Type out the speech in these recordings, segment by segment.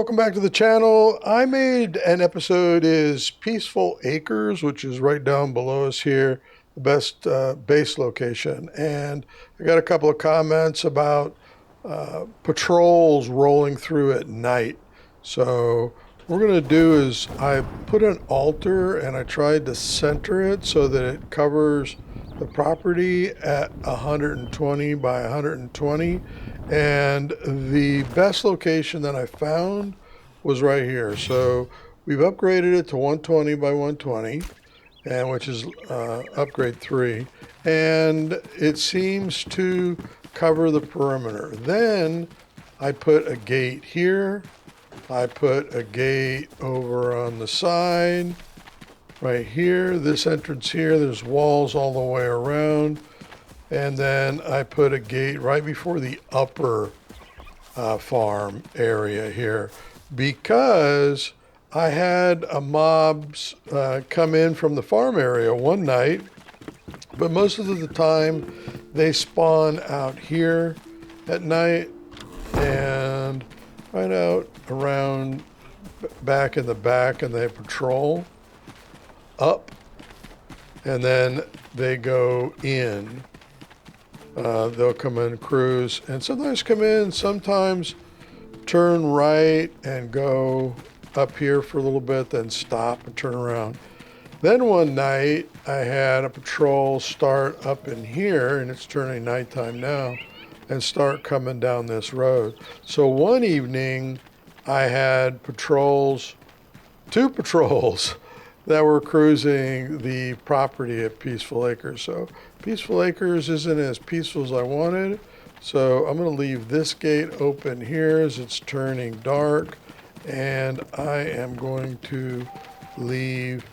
welcome back to the channel. I made an episode is Peaceful Acres, which is right down below us here, the best base location. And I got a couple of comments about patrols rolling through at night. So what we're going to do is I put an altar and I tried to center it so that it covers the property at 120 by 120. And the best location that I found was right here. So we've upgraded it to 120 by 120, and which is upgrade 3. And it seems to cover the perimeter. Then I put a gate here. I put a gate over on the side, right here. This entrance here, there's walls all the way around. And then I put a gate right before the upper farm area here because I had mobs come in from the farm area one night, but most of the time they spawn out here at night and right out around back in the back, and they patrol up and then they go in. They'll come in cruise and sometimes come in, sometimes turn right and go up here for a little bit, then stop and turn around. Then one night I had a patrol start up in here, and it's turning nighttime now, and start coming down this road. So one evening I had patrols, 2 patrols that were cruising the property at Peaceful Acres. So Peaceful Acres isn't as peaceful as I wanted. So I'm going to leave this gate open here as it's turning dark. And I am going to leave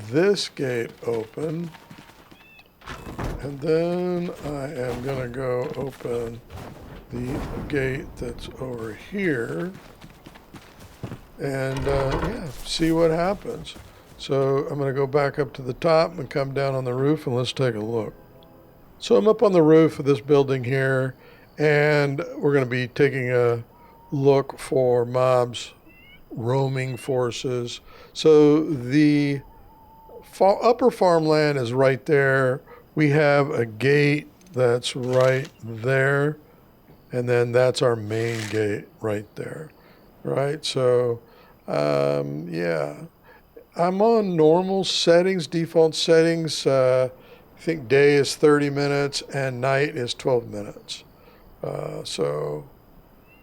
this gate open. And then I am going to go open the gate that's over here. And yeah, see what happens. So I'm going to go back up to the top and come down on the roof, and let's take a look. So I'm up on the roof of this building here, and we're going to be taking a look for mobs, roaming forces. So the upper farmland is right there. We have a gate that's right there, and then that's our main gate right there. Right, so yeah. I'm on normal settings, default settings. I think day is 30 minutes and night is 12 minutes. So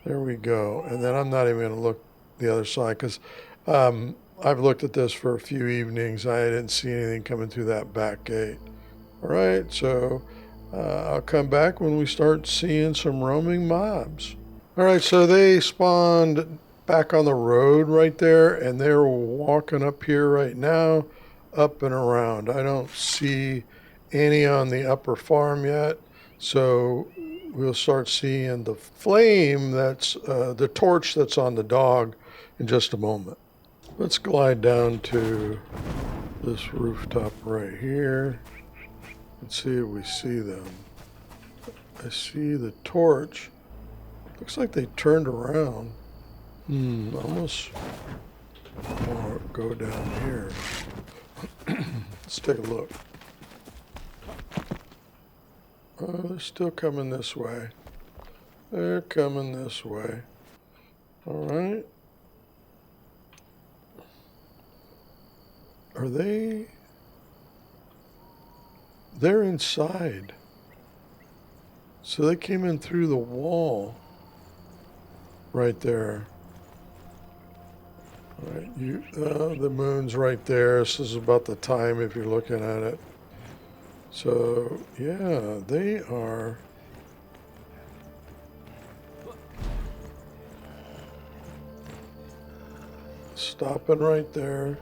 there we go. And then I'm not even going to look the other side because I've looked at this for a few evenings. I didn't see anything coming through that back gate. All right, so I'll come back when we start seeing some roaming mobs. All right, so they spawned back on the road right there, and they're walking up here right now, up and around. I don't see any on the upper farm yet, so we'll start seeing the flame that's the torch that's on the dog in just a moment. Let's glide down to this rooftop right here and see if we see them. I see the torch. Looks like they turned around. Almost want to go down here. Let's take a look. They're still coming this way. They're coming this way. All right. Are they? They're inside. So they came in through the wall right there. All right, the moon's right there. This is about the time if you're looking at it. So, yeah, they are stopping right there,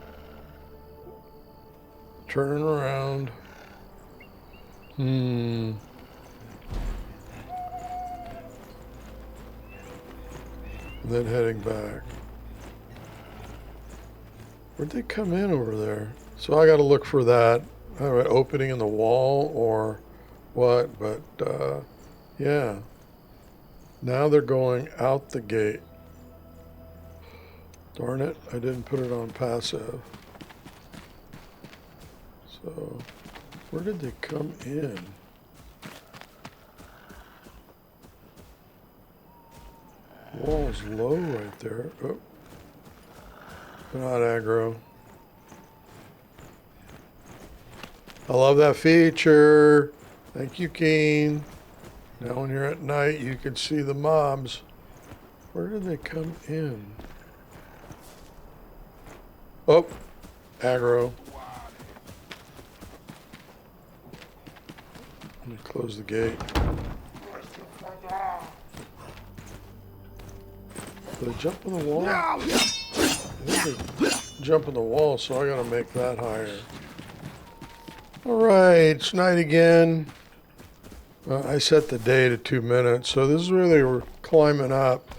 turning around. And then heading back. Where'd they come in over there? So I got to look for that. I don't know, opening in the wall or what, but yeah. Now they're going out the gate. Darn it, I didn't put it on passive. So, where did they come in? Wall's low right there. Oh. They're not aggro. I love that feature. Thank you, Keen. Now when you're at night, you can see the mobs. Where did they come in? Oh, aggro. Let me close the gate. Did they jump on the wall? I think they jump on the wall, so I gotta make that higher. Alright, it's night again. I set the day to 2 minutes, so this is where they were climbing up.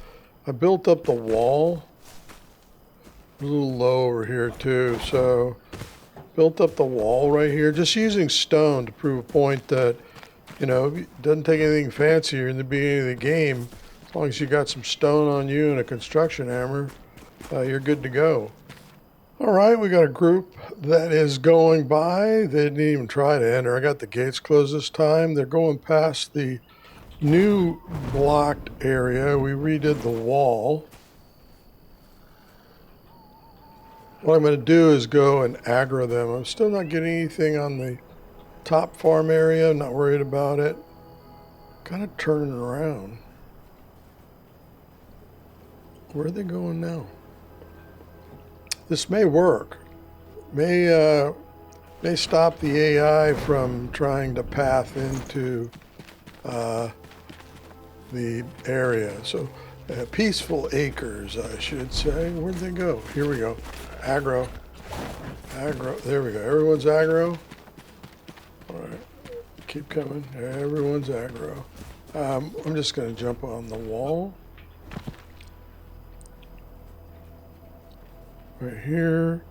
I built up the wall. A little low over here too, so built up the wall right here, just using stone to prove a point that, you know, it doesn't take anything fancier in the beginning of the game. As long as you got some stone on you and a construction hammer, you're good to go. All right, we got a group that is going by. They didn't even try to enter. I got the gates closed this time. They're going past the new blocked area. We redid the wall. What I'm going to do is go and aggro them. I'm still not getting anything on the top farm area. Not worried about it. Kind of turning around. Where are they going now? This may work. May stop the AI from trying to path into the area. So, peaceful acres, I should say. Where'd they go? Here we go. Aggro. Aggro. There we go. Everyone's aggro. All right. Keep coming. Everyone's aggro. I'm just going to jump on the wall. Right here.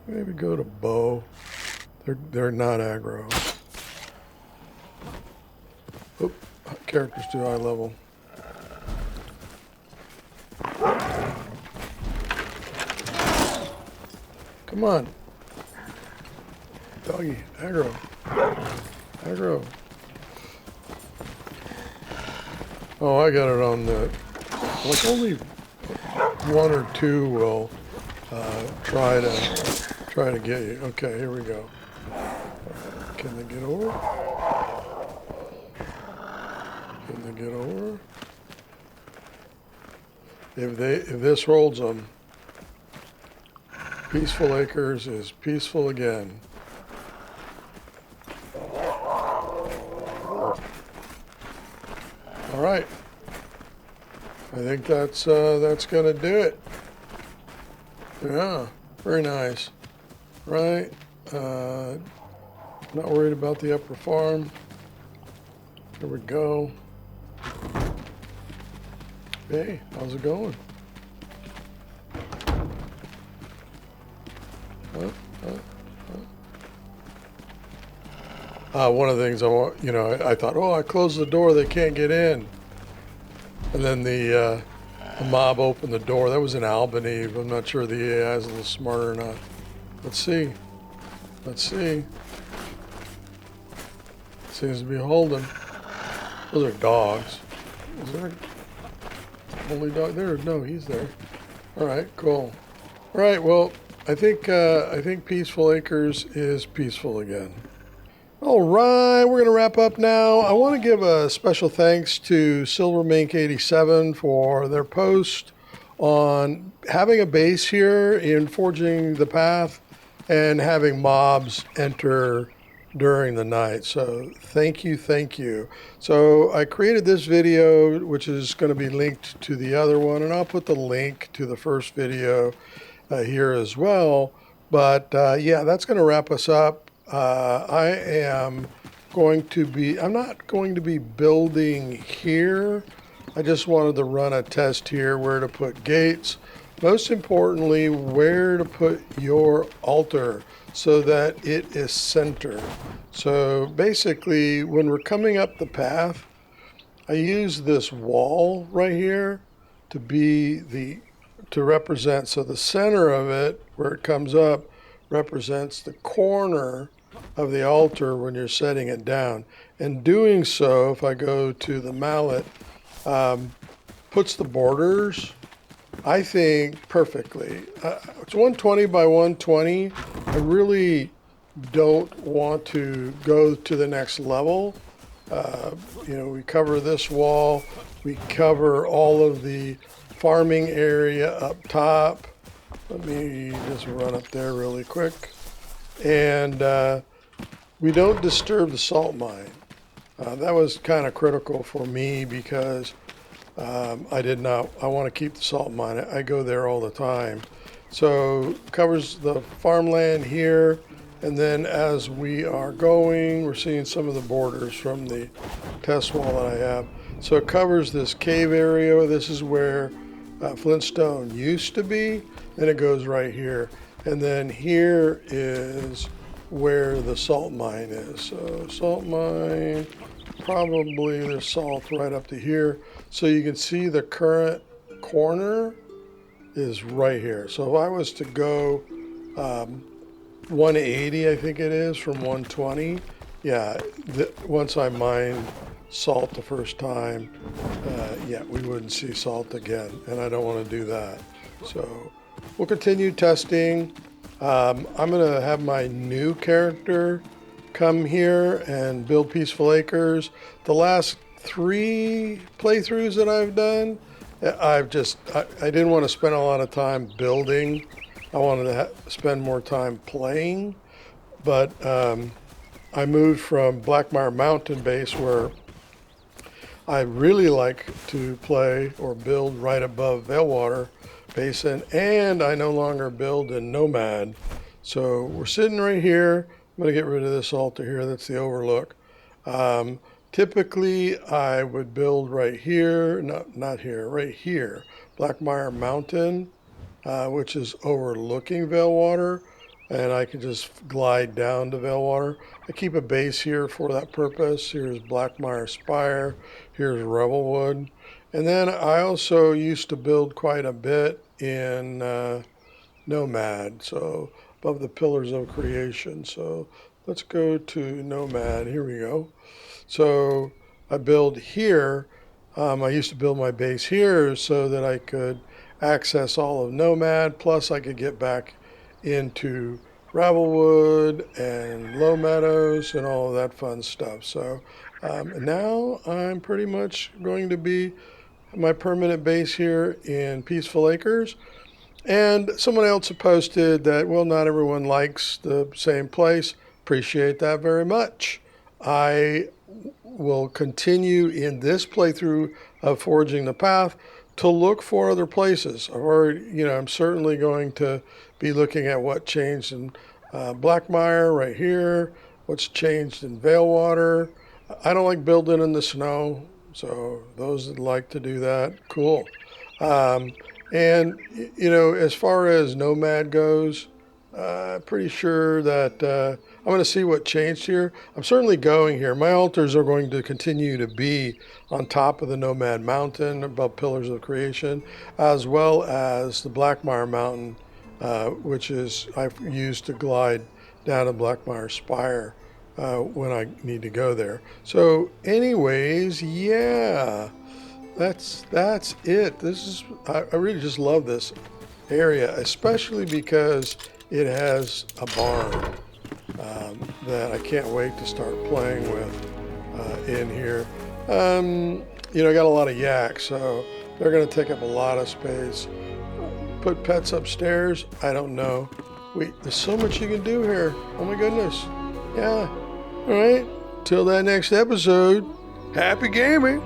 Maybe go to bow. They're not aggro. Oop. Character's too high level. Come on. Doggy. Aggro. Aggro. Oh, I got it on the... Like only one or two will try to get you. Okay, here we go. Right, can they get over? Can they get over? If this holds them, Peaceful Acres is peaceful again. All right. I think that's gonna do it. Yeah, very nice. Right. Not worried about the upper farm. Here we go. Hey, how's it going? One of the things I want, I thought, oh, I closed the door, they can't get in. And then the mob opened the door. That was in Albany. I'm not sure the AI is a little smarter or not. Let's see. Let's see. Seems to be holding. Those are dogs. Is there only dog there? No, he's there. All right, cool. All right, well, I think Peaceful Acres is peaceful again. All right, we're going to wrap up now. I want to give a special thanks to SilverMink87 for their post on having a base here in Forging the Path and having mobs enter during the night. So thank you, thank you. So I created this video, which is going to be linked to the other one, and I'll put the link to the first video here as well. But yeah, that's going to wrap us up. I'm not going to be building here. I just wanted to run a test here where to put gates. Most importantly, where to put your altar so that it is centered. So basically, when we're coming up the path, I use this wall right here to be the to represent, so the center of it, where it comes up, represents the corner of the altar when you're setting it down. And doing so, if I go to the mallet, puts the borders, I think, perfectly. It's 120 by 120. I really don't want to go to the next level. We cover this wall. We cover all of the farming area up top. Let me just run up there really quick. And we don't disturb the salt mine. That was kind of critical for me because I want to keep the salt mine. I go there all the time. So covers the farmland here. And then as we are going, we're seeing some of the borders from the test wall that I have. So it covers this cave area. This is where Flintstone used to be. Then it goes right here. And then here is where the salt mine is. So salt mine, probably there's salt right up to here. So you can see the current corner is right here. So if I was to go 180, I think it is, from 120. Yeah, once I mined salt the first time, yeah, we wouldn't see salt again, and I don't want to do that. So we'll continue testing. I'm going to have my new character come here and build Peaceful Acres. The last 3 playthroughs that I've done, I didn't want to spend a lot of time building. I wanted to spend more time playing, but I moved from Blackmire Mountain base, where I really like to play or build right above Veilwater Basin, and I no longer build in Nomad. So we're sitting right here. I'm going to get rid of this altar here. That's the overlook. Typically, I would build right here, not here, right here, Blackmire Mountain, which is overlooking Veilwater, and I can just glide down to Veilwater. I keep a base here for that purpose. Here's Blackmire Spire, here's Revelwood, and then I also used to build quite a bit in Nomad, so above the Pillars of Creation. So let's go to Nomad. Here we go. So I build here. I used to build my base here so that I could access all of Nomad, plus I could get back into Ravelwood and Low Meadows and all of that fun stuff. So now I'm pretty much going to be my permanent base here in Peaceful Acres. And someone else posted that, well, not everyone likes the same place. Appreciate that very much. I will continue in this playthrough of Forging the Path to look for other places. I'm certainly going to be looking at what changed in Blackmire right here, what's changed in Veilwater. I don't like building in the snow, so those that like to do that, cool. And as far as Nomad goes, pretty sure that I'm going to see what changed here. I'm certainly going here. My altars are going to continue to be on top of the Nomad Mountain, above Pillars of Creation, as well as the Blackmire Mountain, which is I've used to glide down to Blackmire Spire when I need to go there. So anyways, yeah, that's it. I really just love this area, especially because it has a barn that I can't wait to start playing with in here. I got a lot of yaks, so they're going to take up a lot of space. Put pets upstairs? I don't know. There's so much you can do here. Oh my goodness. Yeah. All right. Till that next episode, happy gaming.